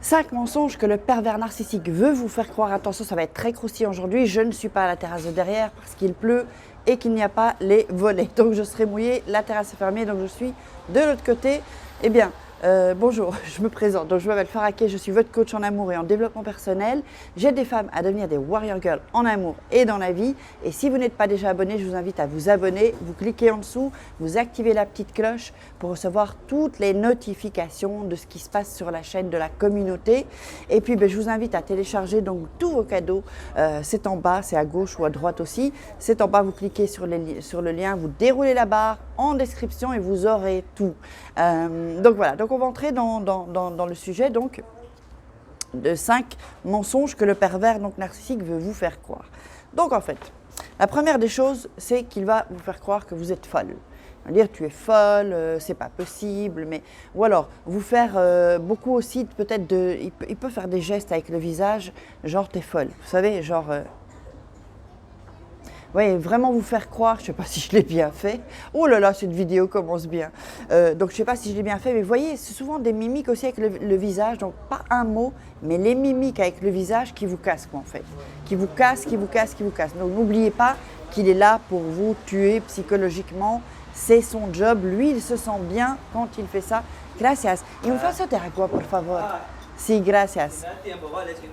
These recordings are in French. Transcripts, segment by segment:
5 mensonges que le pervers narcissique veut vous faire croire. Attention, ça va être très croustillant aujourd'hui. Je ne suis pas à la terrasse de derrière parce qu'il pleut et qu'il n'y a pas les volets. Donc je serai mouillée, la terrasse est fermée, donc je suis de l'autre côté. Eh bien, bonjour, je me présente. Donc je m'appelle Farah Kay, je suis votre coach en amour et en développement personnel. J'aide des femmes à devenir des warrior girls en amour et dans la vie. Et si vous n'êtes pas déjà abonné, je vous invite à vous abonner. Vous cliquez en dessous, vous activez la petite cloche pour recevoir toutes les notifications de ce qui se passe sur la chaîne de la communauté. Et puis je vous invite à télécharger donc tous vos cadeaux. C'est en bas, c'est à gauche ou à droite aussi. C'est en bas, vous cliquez sur le lien, vous déroulez la barre en description et vous aurez tout. Donc voilà, donc on va entrer dans le sujet donc, de 5 mensonges que le pervers donc, narcissique veut vous faire croire. Donc en fait, la première des choses, c'est qu'il va vous faire croire que vous êtes folle. Il va dire tu es folle, c'est pas possible, mais ou alors vous faire beaucoup aussi peut-être il peut faire des gestes avec le visage, genre t'es folle, vous savez, genre oui, vraiment vous faire croire, je ne sais pas si je l'ai bien fait. Oh là là, cette vidéo commence bien. Donc je ne sais pas si je l'ai bien fait, mais vous voyez, c'est souvent des mimiques aussi avec le visage, donc pas un mot, mais les mimiques avec le visage qui vous cassent quoi, en fait. Qui vous cassent, qui vous cassent, qui vous cassent. Donc n'oubliez pas qu'il est là pour vous tuer psychologiquement. C'est son job, lui il se sent bien quand il fait ça. Gracias. Y un falso agua, por favor. Si, gracias.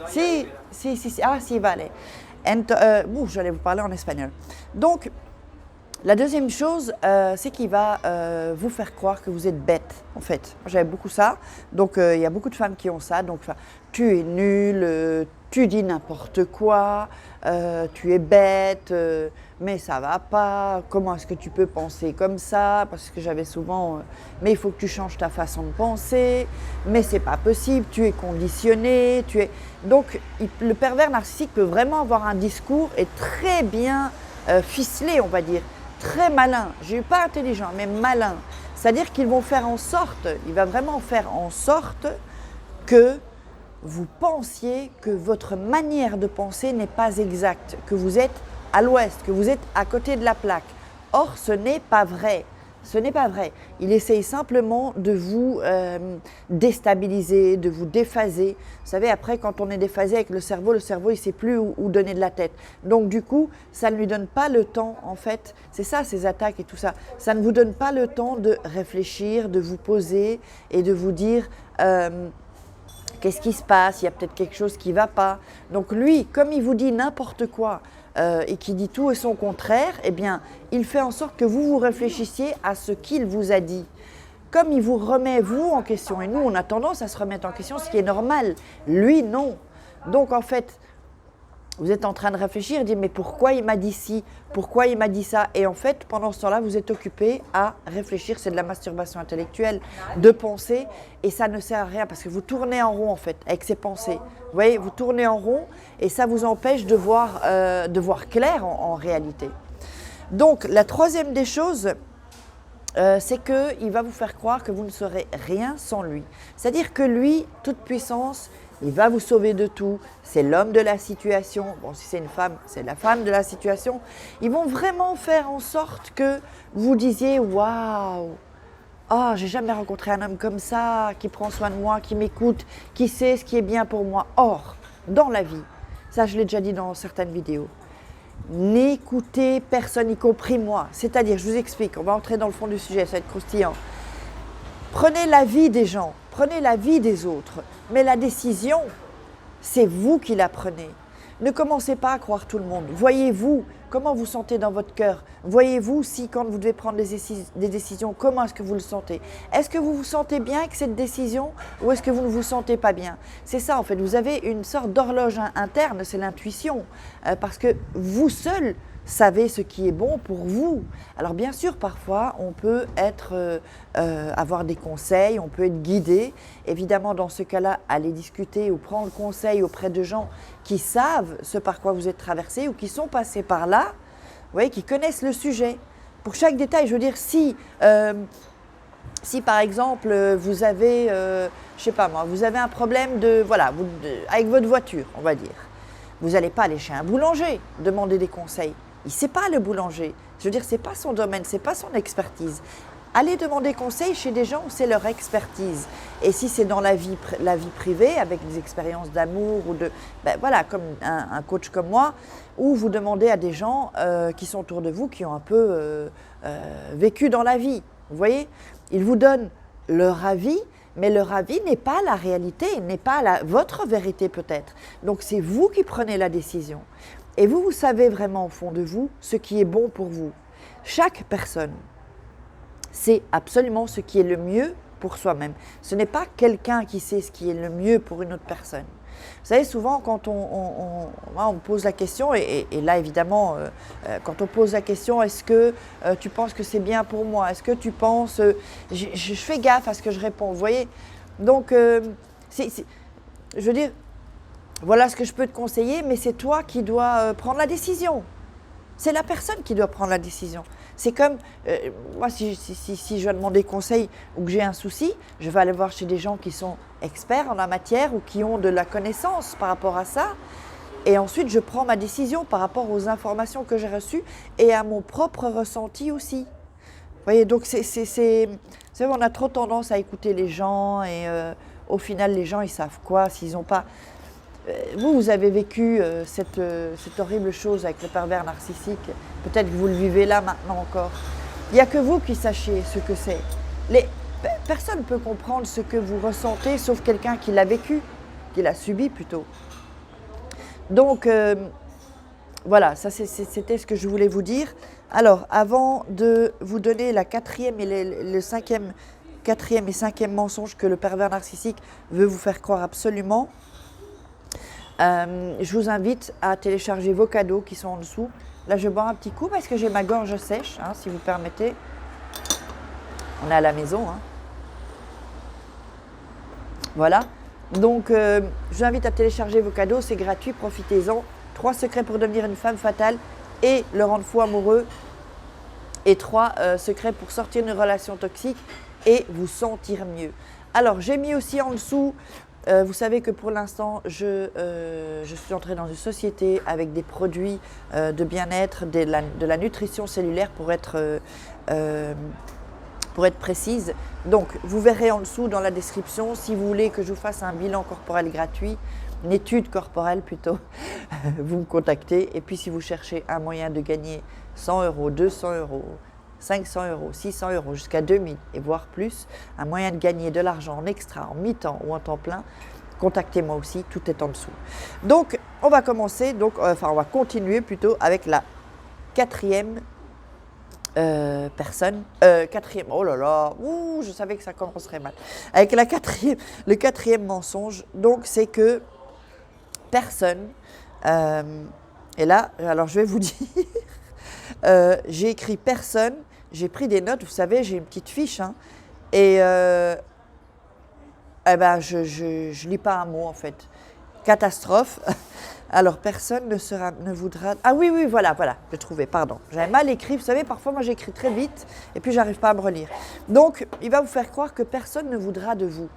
Si, ah si, vale. J'allais vous parler en espagnol. Donc, la deuxième chose, c'est qu'il va vous faire croire que vous êtes bête, en fait. J'avais beaucoup ça. Donc, il y a beaucoup de femmes qui ont ça. Donc, tu es nulle, tu dis n'importe quoi, tu es bête, mais ça va pas. Comment est-ce que tu peux penser comme ça? Parce que j'avais souvent, mais il faut que tu changes ta façon de penser, mais c'est pas possible, tu es conditionné, tu es... Donc, le pervers narcissique peut vraiment avoir un discours et très bien ficelé, on va dire. Très malin, je n'ai pas intelligent, mais malin. C'est-à-dire qu'ils vont faire en sorte, il va vraiment faire en sorte que vous pensiez que votre manière de penser n'est pas exacte, que vous êtes à l'ouest, que vous êtes à côté de la plaque. Or, ce n'est pas vrai. Ce n'est pas vrai. Il essaye simplement de vous déstabiliser, de vous déphaser. Vous savez, après, quand on est déphasé avec le cerveau, il ne sait plus où donner de la tête. Donc, du coup, ça ne lui donne pas le temps, en fait, c'est ça, ces attaques et tout ça. Ça ne vous donne pas le temps de réfléchir, de vous poser et de vous dire qu'est-ce qui se passe, il y a peut-être quelque chose qui ne va pas. Donc, lui, comme il vous dit n'importe quoi, et qui dit tout et son contraire, eh bien, il fait en sorte que vous réfléchissiez à ce qu'il vous a dit. Comme il vous remet, vous, en question, et nous, on a tendance à se remettre en question, ce qui est normal. Lui, non. Donc, en fait, vous êtes en train de réfléchir, dire mais pourquoi il m'a dit ci, pourquoi il m'a dit ça? Et en fait, pendant ce temps-là, vous êtes occupé à réfléchir, c'est de la masturbation intellectuelle, de penser, et ça ne sert à rien parce que vous tournez en rond en fait, avec ces pensées. Vous voyez, vous tournez en rond et ça vous empêche de voir clair en réalité. Donc, la troisième des choses, c'est qu'il va vous faire croire que vous ne serez rien sans lui. C'est-à-dire que lui, toute puissance, il va vous sauver de tout, c'est l'homme de la situation, bon si c'est une femme, c'est la femme de la situation. Ils vont vraiment faire en sorte que vous disiez « Waouh, oh, j'ai jamais rencontré un homme comme ça, qui prend soin de moi, qui m'écoute, qui sait ce qui est bien pour moi. » Or, dans la vie, ça je l'ai déjà dit dans certaines vidéos, n'écoutez personne, y compris moi. C'est-à-dire, je vous explique, on va entrer dans le fond du sujet, ça va être croustillant. Prenez l'avis des gens, prenez l'avis des autres, mais la décision, c'est vous qui la prenez. Ne commencez pas à croire tout le monde. Voyez-vous comment vous sentez dans votre cœur. Voyez-vous si quand vous devez prendre des décisions, comment est-ce que vous le sentez. Est-ce que vous vous sentez bien avec cette décision ou est-ce que vous ne vous sentez pas bien? C'est ça en fait, vous avez une sorte d'horloge interne, c'est l'intuition, parce que vous seul savez ce qui est bon pour vous. Alors bien sûr, parfois, on peut avoir des conseils, on peut être guidé. Évidemment, dans ce cas-là, aller discuter ou prendre conseil auprès de gens qui savent ce par quoi vous êtes traversé ou qui sont passés par là, vous voyez, qui connaissent le sujet. Pour chaque détail, je veux dire, si par exemple, vous avez, je sais pas moi, vous avez un problème avec votre voiture, on va dire. Vous n'allez pas aller chez un boulanger demander des conseils. Il ne sait pas le boulanger. Je veux dire, ce n'est pas son domaine, ce n'est pas son expertise. allez demander conseil chez des gens où c'est leur expertise. Et si c'est dans la vie privée, avec des expériences d'amour ou ben voilà, comme un coach comme moi, ou vous demandez à des gens qui sont autour de vous, qui ont un peu vécu dans la vie. Vous voyez, ils vous donnent leur avis, mais leur avis n'est pas la réalité, n'est pas votre vérité peut-être. Donc c'est vous qui prenez la décision. Et vous savez vraiment au fond de vous ce qui est bon pour vous. Chaque personne sait absolument ce qui est le mieux pour soi-même. Ce n'est pas quelqu'un qui sait ce qui est le mieux pour une autre personne. Vous savez, souvent, quand on pose la question, et là, évidemment, quand on pose la question, est-ce que tu penses que c'est bien pour moi? Est-ce que tu penses... je fais gaffe à ce que je réponds, vous voyez? Donc, je veux dire, voilà ce que je peux te conseiller, mais c'est toi qui dois prendre la décision. C'est la personne qui doit prendre la décision. C'est comme, moi, si je dois demander conseil ou que j'ai un souci, je vais aller voir chez des gens qui sont experts en la matière ou qui ont de la connaissance par rapport à ça. Et ensuite, je prends ma décision par rapport aux informations que j'ai reçues et à mon propre ressenti aussi. Vous voyez, donc on a trop tendance à écouter les gens et au final, les gens, ils savent quoi s'ils n'ont pas... Vous avez vécu cette horrible chose avec le pervers narcissique. Peut-être que vous le vivez là maintenant encore. Il n'y a que vous qui sachiez ce que c'est. Personne ne peut comprendre ce que vous ressentez, sauf quelqu'un qui l'a vécu, qui l'a subi plutôt. Donc, voilà, ça c'était ce que je voulais vous dire. Alors, avant de vous donner la quatrième et quatrième et cinquième mensonge que le pervers narcissique veut vous faire croire absolument, je vous invite à télécharger vos cadeaux qui sont en dessous. Là, je bois un petit coup parce que j'ai ma gorge sèche, hein, si vous permettez. On est à la maison. Hein. Voilà. Donc, je vous invite à télécharger vos cadeaux. C'est gratuit, profitez-en. 3 secrets pour devenir une femme fatale et le rendre fou amoureux. Et 3 secrets pour sortir d'une relation toxique et vous sentir mieux. Alors, j'ai mis aussi en dessous... vous savez que pour l'instant, je suis entrée dans une société avec des produits de bien-être, de la nutrition cellulaire pour être précise. Donc, vous verrez en dessous dans la description, si vous voulez que je vous fasse un bilan corporel gratuit, une étude corporelle plutôt, vous me contactez. Et puis, si vous cherchez un moyen de gagner 100 €, 200 €, 500 €, 600 € jusqu'à 2000 et voire plus, un moyen de gagner de l'argent en extra, en mi-temps ou en temps plein, contactez-moi aussi, tout est en dessous. Donc, on va commencer, on va continuer plutôt avec la quatrième personne. Quatrième, oh là là, je savais que ça commencerait mal. Avec le quatrième mensonge, donc c'est que personne, et là, alors je vais vous dire, j'ai écrit personne, j'ai pris des notes, vous savez, j'ai une petite fiche, hein, et je lis pas un mot en fait. Catastrophe. Alors personne ne voudra... Ah oui, voilà, j'ai trouvé, pardon. J'avais mal écrit, vous savez, parfois moi j'écris très vite et puis j'arrive pas à me relire. Donc, il va vous faire croire que personne ne voudra de vous.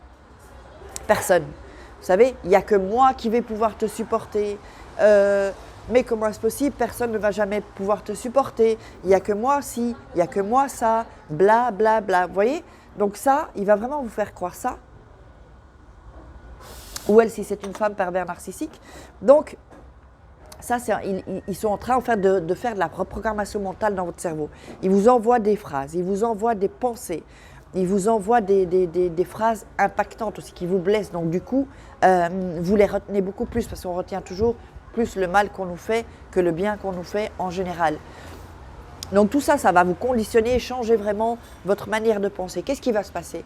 Personne. Vous savez, il n'y a que moi qui vais pouvoir te supporter. Mais comment est-ce possible? Personne ne va jamais pouvoir te supporter. Il n'y a que moi si, il n'y a que moi ça, bla bla bla. Vous voyez? Donc ça, il va vraiment vous faire croire ça. Ou elle, si c'est une femme pervers narcissique. Donc, ça, ils sont en train en fait, de faire de la reprogrammation mentale dans votre cerveau. Ils vous envoient des phrases, ils vous envoient des pensées, ils vous envoient des phrases impactantes aussi qui vous blessent. Donc du coup, vous les retenez beaucoup plus parce qu'on retient toujours plus le mal qu'on nous fait que le bien qu'on nous fait en général. Donc tout ça, ça va vous conditionner et changer vraiment votre manière de penser. Qu'est-ce qui va se passer?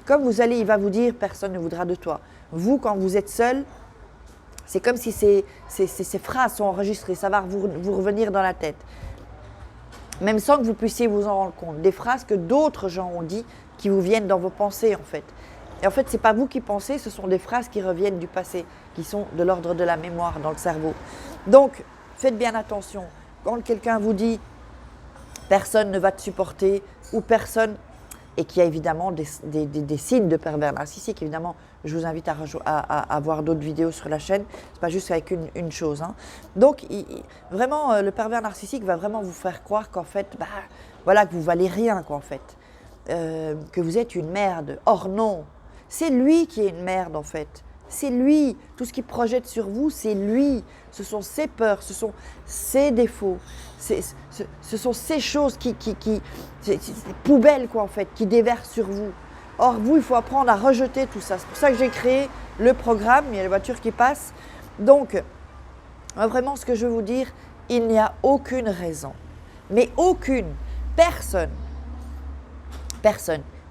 Comme il va vous dire, personne ne voudra de toi. Vous, quand vous êtes seul, c'est comme si ces phrases sont enregistrées, ça va vous revenir dans la tête. Même sans que vous puissiez vous en rendre compte. Des phrases que d'autres gens ont dit qui vous viennent dans vos pensées en fait. Et en fait, ce n'est pas vous qui pensez, ce sont des phrases qui reviennent du passé, qui sont de l'ordre de la mémoire dans le cerveau. Donc, faites bien attention. Quand quelqu'un vous dit « personne ne va te supporter » ou « personne » et qu'il y a évidemment des signes de pervers narcissique, évidemment, je vous invite à voir d'autres vidéos sur la chaîne, c'est pas juste avec une chose. Hein. Donc, vraiment, le pervers narcissique va vraiment vous faire croire qu'en fait, voilà, que vous valez rien, quoi, en fait. que vous êtes une merde. Or non, c'est lui qui est une merde en fait. C'est lui, tout ce qu'il projette sur vous, c'est lui. Ce sont ses peurs, ce sont ses défauts, ce sont ces choses c'est des poubelles quoi en fait, qui déversent sur vous. Or vous, il faut apprendre à rejeter tout ça. C'est pour ça que j'ai créé le programme, il y a les voitures qui passent. Donc, vraiment ce que je veux vous dire, il n'y a aucune raison, mais aucune, personne,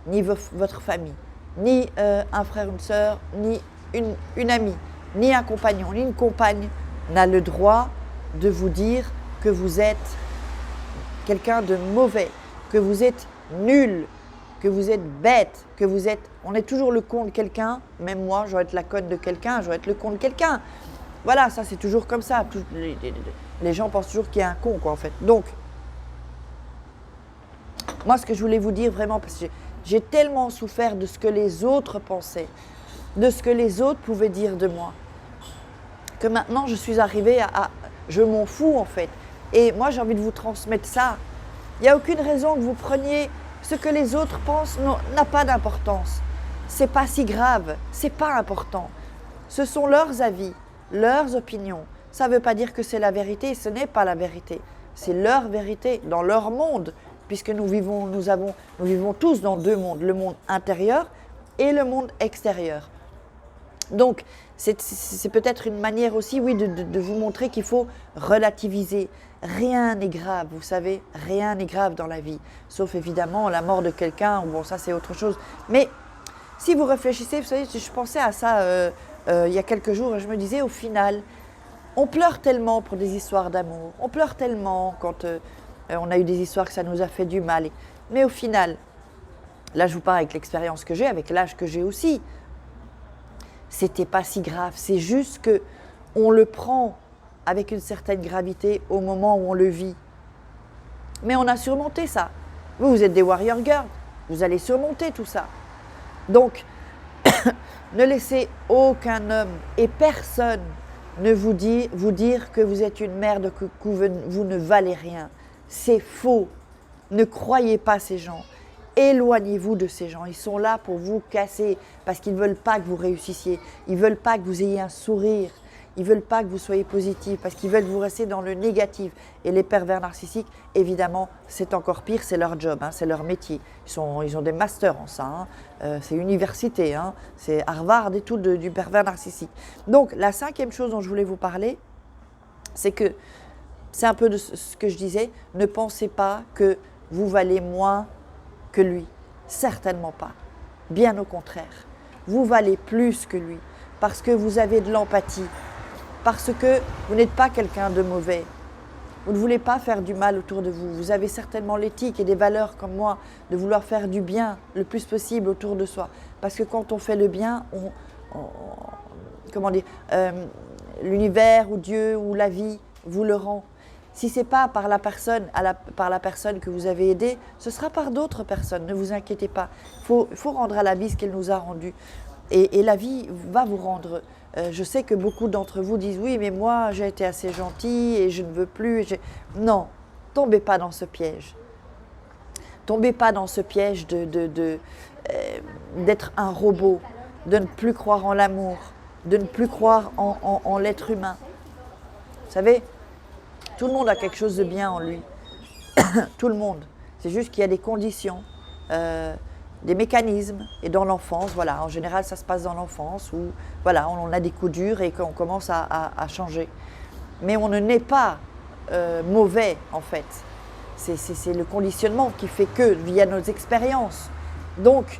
ni votre famille, ni un frère, une sœur, ni une amie, ni un compagnon, ni une compagne n'a le droit de vous dire que vous êtes quelqu'un de mauvais, que vous êtes nul, que vous êtes bête, que vous êtes… On est toujours le con de quelqu'un, même moi, je vais être la conne de quelqu'un, je vais être le con de quelqu'un. Voilà, ça c'est toujours comme ça. Les gens pensent toujours qu'il y a un con, quoi, en fait. Donc, moi, ce que je voulais vous dire vraiment, parce que j'ai tellement souffert de ce que les autres pensaient, de ce que les autres pouvaient dire de moi, que maintenant je suis arrivée je m'en fous en fait. Et moi j'ai envie de vous transmettre ça. Il n'y a aucune raison que vous preniez ce que les autres pensent, n'a pas d'importance. C'est pas si grave, c'est pas important. Ce sont leurs avis, leurs opinions. Ça ne veut pas dire que c'est la vérité, ce n'est pas la vérité. C'est leur vérité, dans leur monde, puisque nous vivons tous dans deux mondes, le monde intérieur et le monde extérieur. Donc, c'est peut-être une manière aussi, oui, de vous montrer qu'il faut relativiser. Rien n'est grave, vous savez, rien n'est grave dans la vie. Sauf évidemment la mort de quelqu'un, bon ça c'est autre chose. Mais si vous réfléchissez, vous savez, je pensais à ça il y a quelques jours et je me disais au final, on pleure tellement pour des histoires d'amour, on pleure tellement quand on a eu des histoires que ça nous a fait du mal. Mais au final, là je vous parle avec l'expérience que j'ai, avec l'âge que j'ai aussi, c'était pas si grave, c'est juste que on le prend avec une certaine gravité au moment où on le vit. Mais on a surmonté ça. Vous êtes des warrior girls, vous allez surmonter tout ça. Donc, ne laissez aucun homme et personne ne vous dire que vous êtes une merde, que vous ne valez rien. C'est faux. Ne croyez pas ces gens. Éloignez-vous de ces gens. Ils sont là pour vous casser parce qu'ils ne veulent pas que vous réussissiez. Ils ne veulent pas que vous ayez un sourire. Ils ne veulent pas que vous soyez positif parce qu'ils veulent vous rester dans le négatif. Et les pervers narcissiques, évidemment, c'est encore pire, c'est leur job, c'est leur métier. Ils ont des masters en ça, c'est université, c'est Harvard et tout du pervers narcissique. Donc, la cinquième chose dont je voulais vous parler, c'est que, c'est un peu de ce que je disais, ne pensez pas que vous valez moins que lui, certainement pas. Bien au contraire, vous valez plus que lui parce que vous avez de l'empathie, parce que vous n'êtes pas quelqu'un de mauvais. Vous ne voulez pas faire du mal autour de vous. Vous avez certainement l'éthique et des valeurs comme moi de vouloir faire du bien le plus possible autour de soi. Parce que quand on fait le bien, l'univers ou Dieu ou la vie vous le rend. Si ce n'est pas par la personne que vous avez aidée, ce sera par d'autres personnes, ne vous inquiétez pas. Il faut rendre à la vie ce qu'elle nous a rendu. Et la vie va vous rendre. Je sais que beaucoup d'entre vous disent « oui, mais moi j'ai été assez gentil et je ne veux plus ». Non, tombez pas dans ce piège. Tombez pas dans ce piège d'être un robot, de ne plus croire en l'amour, de ne plus croire en l'être humain. Vous savez, tout le monde a quelque chose de bien en lui. Tout le monde. C'est juste qu'il y a des conditions, des mécanismes. Et dans l'enfance, voilà, en général, ça se passe dans l'enfance où voilà, on a des coups durs et qu'on commence à changer. Mais on ne naît pas mauvais, en fait. C'est le conditionnement qui fait que, via nos expériences. Donc,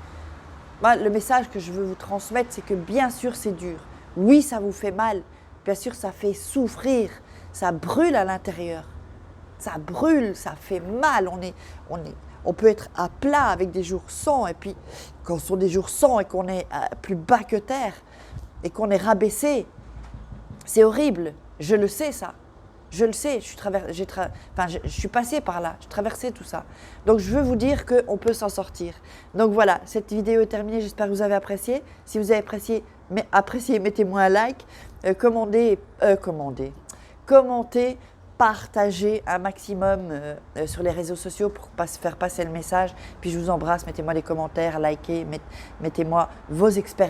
le message que je veux vous transmettre, c'est que bien sûr, c'est dur. Oui, ça vous fait mal. Bien sûr, ça fait souffrir. Ça brûle à l'intérieur. Ça brûle, ça fait mal. On peut être à plat avec des jours sans. Et puis, quand ce sont des jours sans et qu'on est plus bas que terre et qu'on est rabaissé, c'est horrible. Je le sais, ça. Je le sais. Je suis passée par là. J'ai traversé tout ça. Donc, je veux vous dire qu'on peut s'en sortir. Donc, voilà. Cette vidéo est terminée. J'espère que vous avez apprécié. Si vous avez apprécié, mettez-moi un like. Commentez, partagez un maximum sur les réseaux sociaux pour faire passer le message. Puis je vous embrasse, mettez-moi des commentaires, likez, mettez-moi vos expériences.